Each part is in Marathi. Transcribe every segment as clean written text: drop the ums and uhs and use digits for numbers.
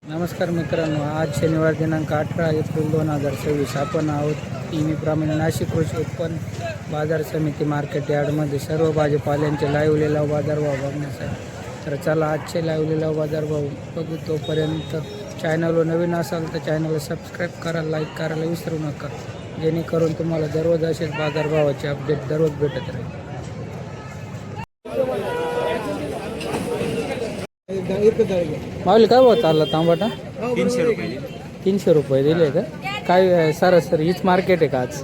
नमस्कार मित्रांनो, आज शनिवार दिनांक 18 एप्रिल 2026 आपण आहोत नेहमीप्रमाणे नाशिक कृषी उत्पन्न बाजार समिती मार्केट यार्डमध्ये सर्व भाजीपाल्यांचे लाईव्ह लिलाव बाजारभाव बघण्यासाठी. तर चला आजचे लाईव्ह लिलाव बाजारभाव बघू. तोपर्यंत चॅनलवर नवीन असाल तर चॅनलला सबस्क्राईब करा, लाईक करायला विसरू नका, जेणेकरून तुम्हाला दररोज असेच बाजारभावाचे अपडेट दररोज भेटत राहील. माऊली काय भाव चालला तांबाटा? 300 रुपये. 300 रुपये दिले का? काय सरासरी हीच मार्केट आहे का आज?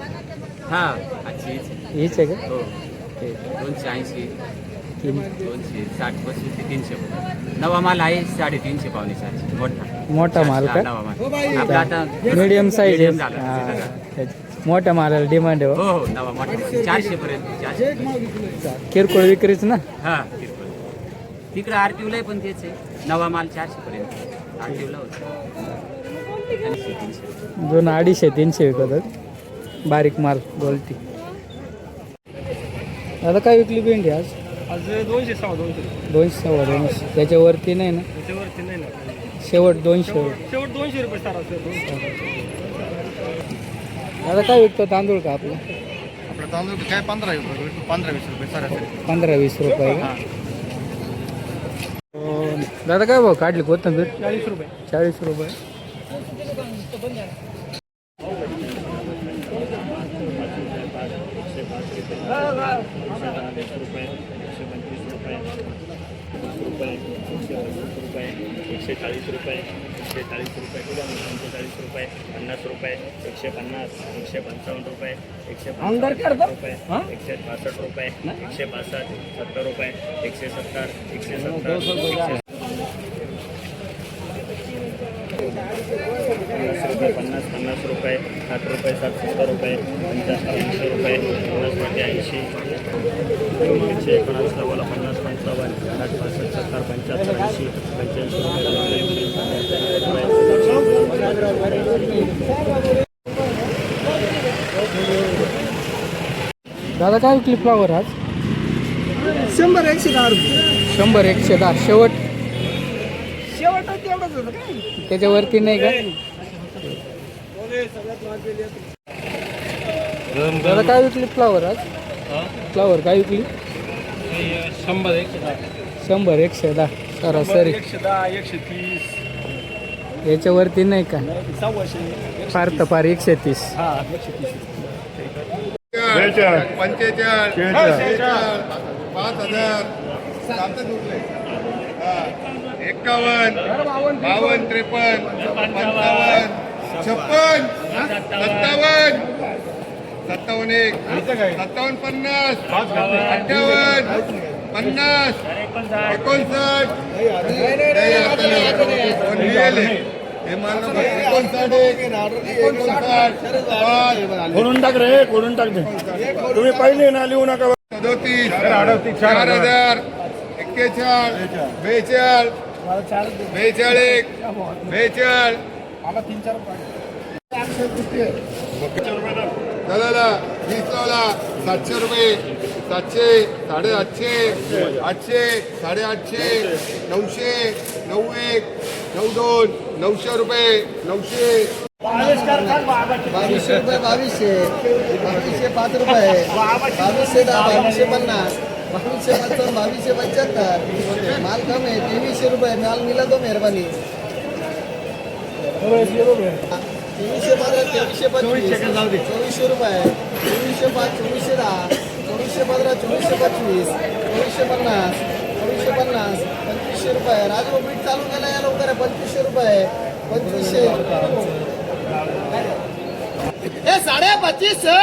हा आजची हीच आहे का? हो. ठीक. 280 260 35 ते 300. नवा माल आहे 350 पावणे 400. मोठा माल का? नवा माल आपला आता मीडियम साईज medium आहे. झाला. मोठ्या मालाला डिमांड आहे. हो हो नवा मोठा 400 पर्यंत 400. किरकोळ विक्रीच ना? हा तिकडे आरटीओला आहे पण तेच आहे. नवा माल 400 पर्यंत आरटीओला होता. 300 दोन 250-300 विकतात बारीक माल गोलटी. आता काय विकली भेंडी आज? 200 सव्वा 200. 200 त्याच्यावरती नाही ना? त्याच्यावरती नाही ना. शेवट 200. शेवट 200 रुपये सरासरी. आता काय विकतो तांदूळ का आपलं? आपलं तांदूळ काय 15-20 रुपये सरासरी. 15-20 रुपये का? दादा काय भाव काढली कोथिंबीर? 40 रुपये. 40 रुपये. आमदार करतो? 165 रुपये 162 70 रुपये 170 170 50 रुपये 60 रुपये 70 रुपये 85 रुपये 50 रुपये 80 150 50 55 60 65 70 75 80 85 दादा काय विकली फ्लावर आज? 100-110 रुपये. 100-110 शेवट. शेवट तेवढंच होतं काय? त्याच्यावरती नाही का? दादा काय विकली फ्लावर आज? फ्लावर काय विकली? 100-110 सरासरी. 110 130 याच्यावरती नाही का? 100 फार तर फार 130. हा 130. 45 5000 51 52 53 55 56 57 57 57 50 58 50 59 करून टाक रे करून टाक दे तुम्ही पहिले ना लिहू नका 37 4000 41 42 42 42 चला 20 लावला 700 रुपये 700 850 800 850 900 91 92 900 रुपये 900 2200 रुपये 2200 5 रुपये 2200 50 2200 75 माल कम है 2300 रुपये माल मिला तो मेहरबानी 2300 रुपये 2400 रुपये 2405 2410 2415 2425 2450 2450 2500 रुपये राजू बीट चालू केला या लवकर 2500 रुपये 2500 हे 2550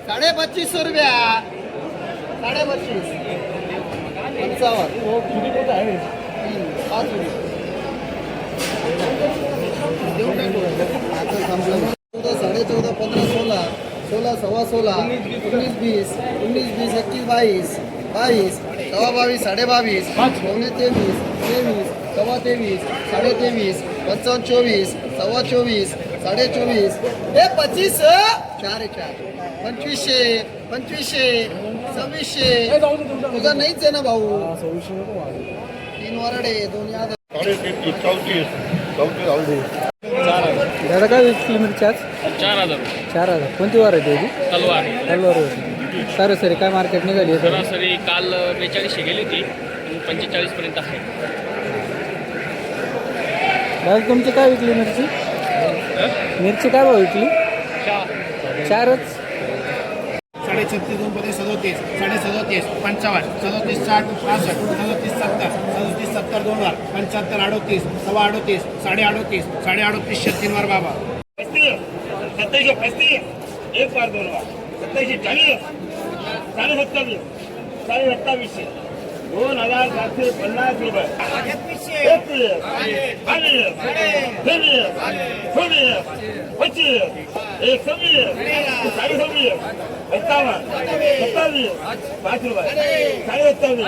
2550 रुपया 2550 14 15 16 16 सव्वा 16 19 20 19 20 21 22 सव्वा 22 साडे 22 पावणे 23 23 सव्वा 23 साडे 23 55 24 सव्वा 24 साडे 24 हे 25 4 2500 2600 तुझा नाहीच आहे ना भाऊ 3 वराडे 2 याद दादा काय विकली मिरची आज 4,000 4,000. कोणती व्हरायटी होती? तलवार तलवार होती. सरासरी काय मार्केट निघाली आहे? सरासरी काल 4200 गेली होती 45 पर्यंत आहे. दादा तुमची काय विकली मिरची? मिरची काय भाव विकली? 4च. 36, 37, 37, 55, 37, 60, 65, 37, 70, 37, 70, 2000, 75, 38, 38, 38, 38, 36 वर बाबा. 27, 35, एक बार 2 बार 27, 40, 27, 27, 2,750 रुपये. 31, 40, 20, 25, 26, 26, 27, 57, 27, 5 रुपये. 27,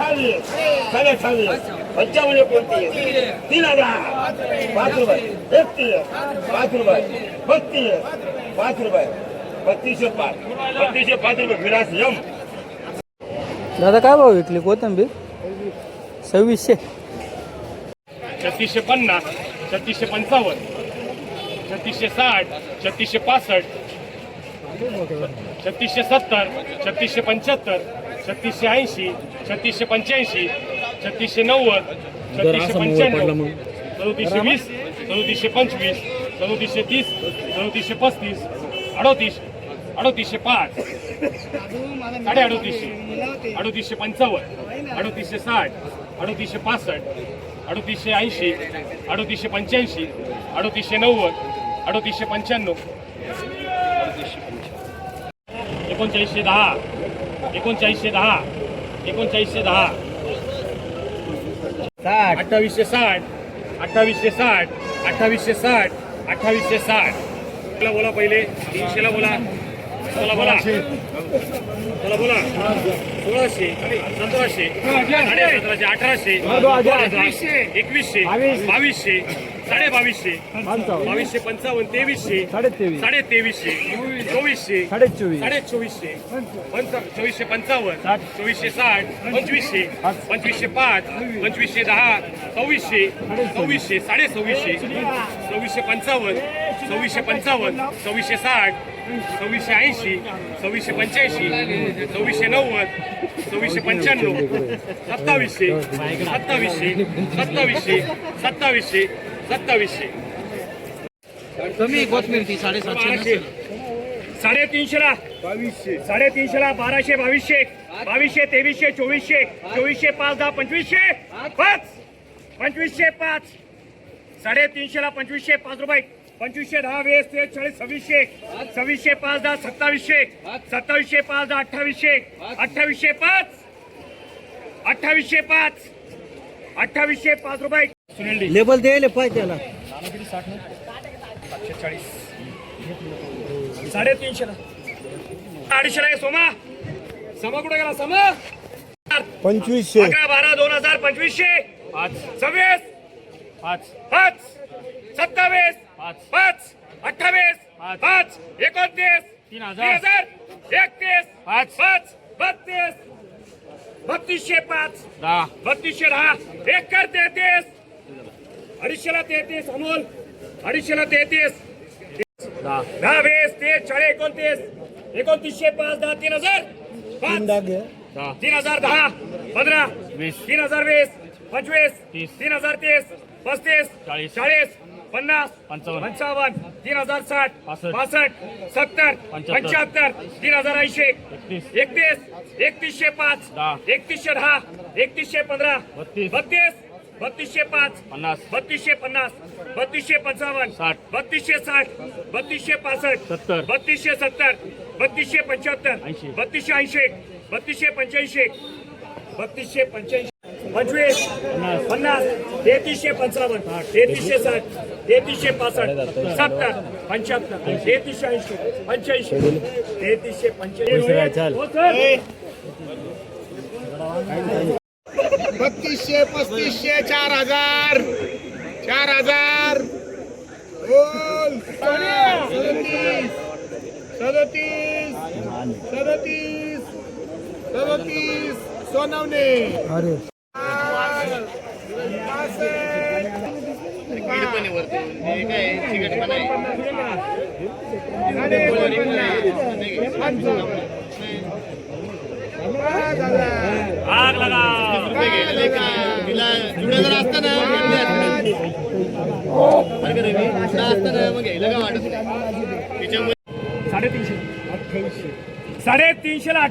28, 28, 55, 3,000, 5 रुपये. 31, 5 रुपये. 32, 5 रुपये. 32,5, 32,5 रुपये. विलास यम. दादा काय भाव विकली कोथिंबीर? 2600. 3650, 3655, 3660, 3665, 3670, 3675, 3680, 3685, 3690, 3695, 3720, 3725, 3730, 3735, 38, 3805, 3850, 3855, 3860, 3865, 3880, 3885, 3890, 3895, 3910, 3910, 2910, 2860, 2860, 2860, 2860. बोला पहिले 300 ला बोला. बोला बोला बोला बोला 1600, 1700, 1700, 1800, 2100, 2200, 2200, 2200, 55, 2300, 2300, 2400, 2400, 2450, 2460, 2500, 2505, 2510, 2600, 2600, 2600, 2655, 2655, 2660, 2680, 2685, 2690, 2695, 2700, 2700, 2700, 2700, 2700. कमी कोथमीर ती 750. 350 ला 350 ला 1200, 2200, 2200, 2300, 2400, 2400, 5, 10, 2500, 5, 2500, 5, 350 ला 2500, 5 रुपये. 2500, 10, 20, 40, 2600, 2600, 5, 10, 2700, 2700, 5, 10, 2800, 2800, 5, 2800, 5, 2800, 5 रुपये. लेबल द्यायला पाहिजे त्याला. 350 ला 250 ला सोमा. समा कुठे गेला? समा 2500. 11, 12, 2000, 2500, 5, 26, 5, 5, 27, 5, 28, 5, 29, 3000, 31, 5, 32, 3200, 5, 3200, 10, 1 कर 33, 250 ला 33, अमोल 250 ला 33, 10, 20, 30, 40, 29, 2900, 5, 10, 3000, 5, 3000, 10, 15, 3020, 25, 3030, 35, 40, 50, 55, 3060, 65, 70, 75, 3080, 31, 3100, 5, 3100, 10, 3100, 15, 32, 3205, 3250, 3255, 3260, 3265, 3270, 3275, 3280, 3285, 3285, 25, 50, 3355, 3360, 3365, 70, 75, 3380, 85, 3385. 3200, 3500, 4000, 4000, 37, 37, सोनवणे. अरे 65, पण आहे वरती हे काय चिकट पण आग लगा तिला जुडे जर असतं ना मग घ्यायला काय वाटत नाही त्याच्यामुळे 350 350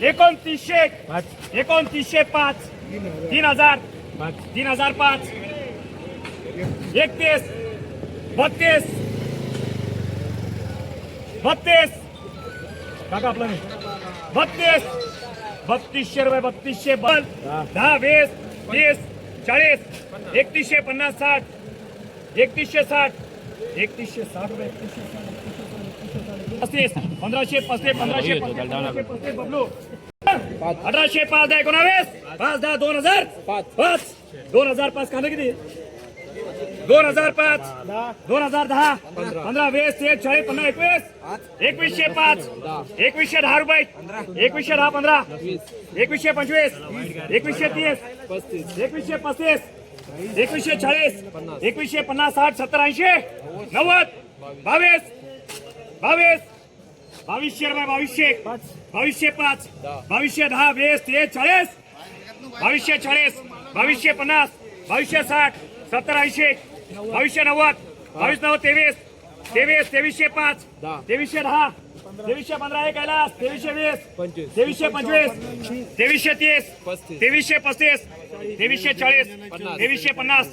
2800 2900 2905 3000 3005 31 32 32 काका आपला नाही 32 3200 रुपये 3200 बल 10 20 30 40 3150 60 3160 3160 रुपये 3160 1500 1500 1500 बबलू 1800 5 10 19 5 10 2000 5 2005 खाणं किती 2005 2010 15 20 30 40 50 21 2105 2110 रुपये 2110 15 2125 2130 2135 2140 2150 60 70 80 90 22 22 2200 रुपये 2200 2200 5 2210 20 30 40 2240 2250 2260 70 80 2290 2290 23 2305 2310 2315 1 कैलास 2320 2325 2330 2335 2340 2350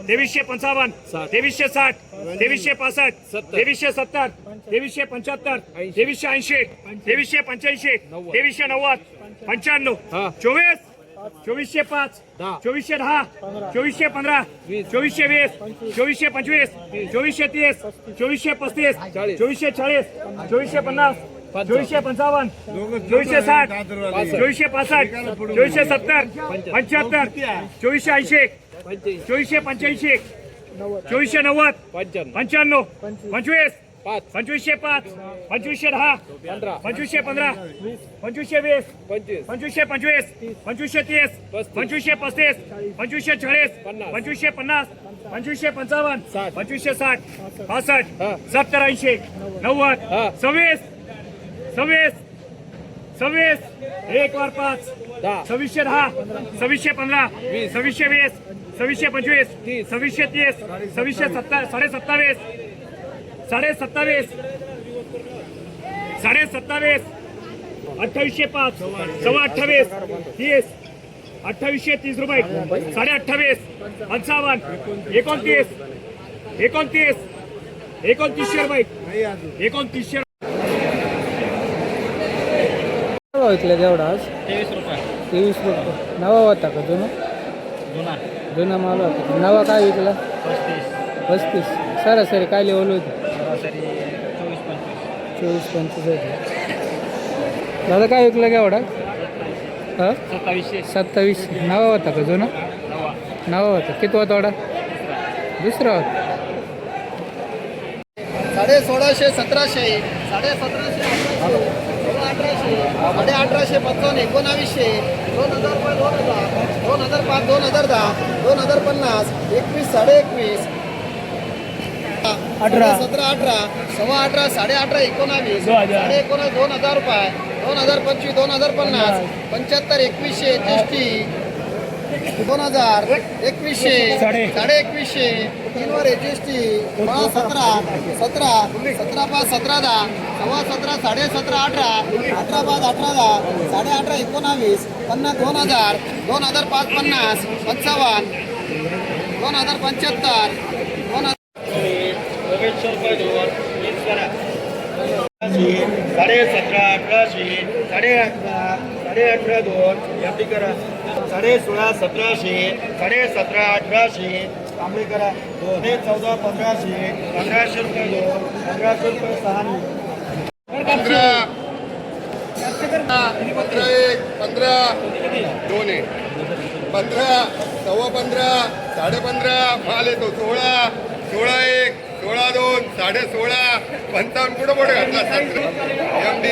2355 2360 2365 2370 2375 2380 2385 2390 95 24 2405 2410 2415 2420 2425 2430 2435 2440 2450 2455 2460 2465 2470 75 2480 2485 2490 95 25 2505 2510 2515 2520 2525 2530 2535 2540 2550 2555 2560 65 70 80 90 26 26 26 1 वर 5 2610 2615 2620 2625 2630 2627 साडे सत्तावीस 2805 सव्वा 28 30 2830 रुपये 28.5 55 29 29 रुपये 2900 विकले तेवढा आज 23 रुपये 23 रुपये नवा होता का जुना जुना माल होता नवा काय विकला 35 सरासरी काय लेवल होती 24-25 होती दादा काय विकलं केवढा हां 27 नवा होता का जुना नवा होता किती होता एवढा दुसरा होता 1650 1700 1750 1800 55 1900 2000 2005 2010 2050 21 21.5 17 18 सव्वा 18 18.5 19 19 2000 रुपये 2025 2050 75 2100 2000 2100 2100 तीनवर GST 17 17 17 5 17 10 सव्वा 17 17 18 18 5 18 10 18 19 50 2000 2005 50 55 2075 2000 17 1800 18 2 एफडी करा 16 1700 17 1800 तांबे करा 14 1500 1500 रुपये 1500 रुपये 15 2 15 सव्वा 15 15.5 माल येतो 16 16 1 16 2 16.5 55 कुठं पुढे घातला एमडी